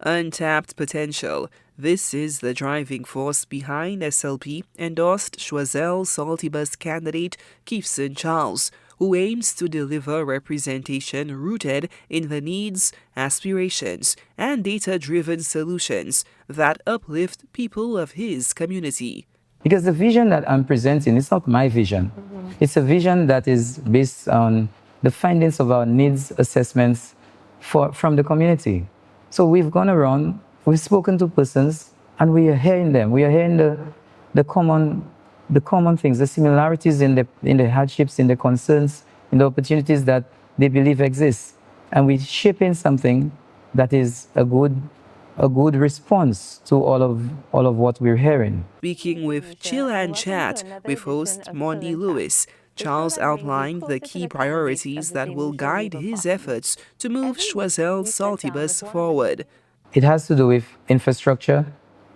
Untapped potential. This is the driving force behind SLP-endorsed Choiseul Saltibus candidate Keithson Charles, who aims to deliver representation rooted in the needs, aspirations, and data-driven solutions that uplift people of his community. Because the vision that I'm presenting, it's not my vision. It's a vision that is based on the findings of our needs assessments from the community. So we've gone around, we've spoken to persons, and we are hearing them. We are hearing the common things, the similarities in the hardships, in the concerns, in the opportunities that they believe exist. And we're shaping something that is a good response to all of what we're hearing. Speaking with Chill and Chat with host Mondi Lewis, Charles outlined the key priorities that will guide his efforts to move Choiseul Saltibus forward. It has to do with infrastructure,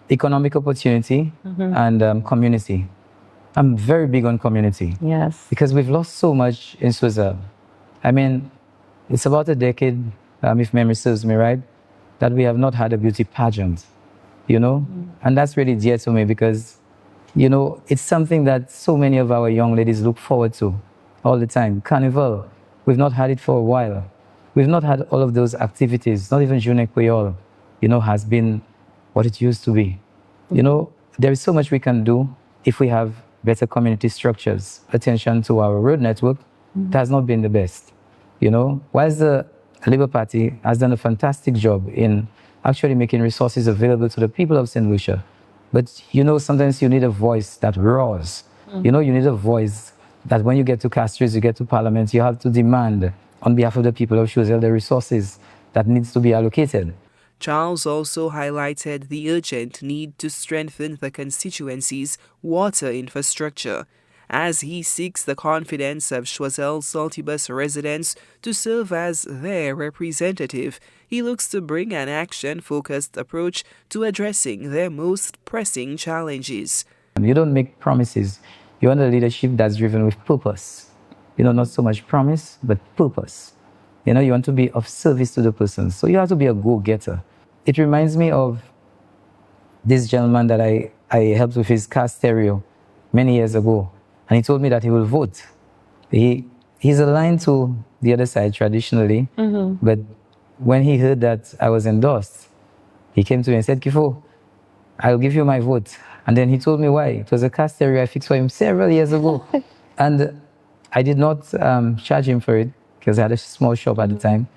economic opportunity, and community. I'm very big on community. Yes. Because we've lost so much in Choiseul. I mean, it's about a decade, if memory serves me right, that we have not had a beauty pageant, And that's really dear to me because, it's something that so many of our young ladies look forward to all the time. Carnival, we've not had it for a while. We've not had all of those activities, not even Journée Creole, has been what it used to be. There is so much we can do if we have better community structures. Attention to our road network, it has not been the best. Whilst the Labour Party has done a fantastic job in actually making resources available to the people of St. Lucia. But, sometimes you need a voice that roars. You need a voice that when you get to Castries, you get to Parliament, you have to demand on behalf of the people of Choiseul the resources that needs to be allocated. Charles also highlighted the urgent need to strengthen the constituency's water infrastructure, as he seeks the confidence of Choiseul Saltibus residents to serve as their representative. He looks to bring an action-focused approach to addressing their most pressing challenges. You don't make promises. You want a leadership that's driven with purpose. Not so much promise, but purpose. You want to be of service to the person. So you have to be a go-getter. It reminds me of this gentleman that I helped with his car stereo many years ago. And he told me that he will vote. He's aligned to the other side traditionally, but when he heard that I was endorsed, he came to me and said, Kifo, I'll give you my vote. And then he told me why. It was a car stereo I fixed for him several years ago. And I did not charge him for it because I had a small shop at the time.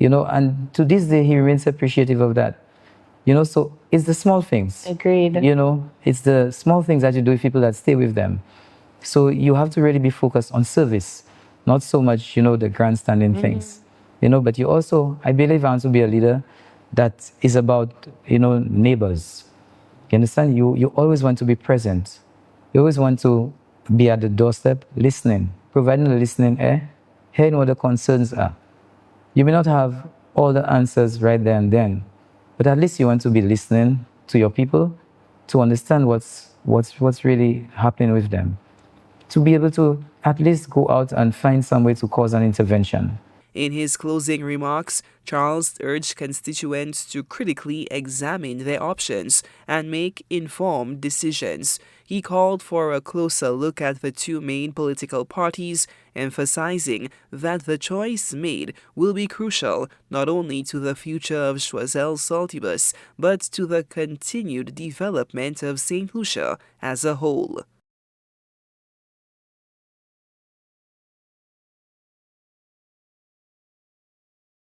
And to this day, he remains appreciative of that. So it's the small things. Agreed. It's the small things that you do with people that stay with them. So you have to really be focused on service, not so much, the grandstanding things, but you also, I believe I want to be a leader that is about, neighbors. You understand? You always want to be present. You always want to be at the doorstep, listening, providing the listening ear, hearing what the concerns are. You may not have all the answers right there and then, but at least you want to be listening to your people to understand what's really happening with them, to be able to at least go out and find some way to cause an intervention. In his closing remarks, Charles urged constituents to critically examine their options and make informed decisions. He called for a closer look at the two main political parties, emphasizing that the choice made will be crucial not only to the future of Choiseul Saltibus, but to the continued development of St. Lucia as a whole.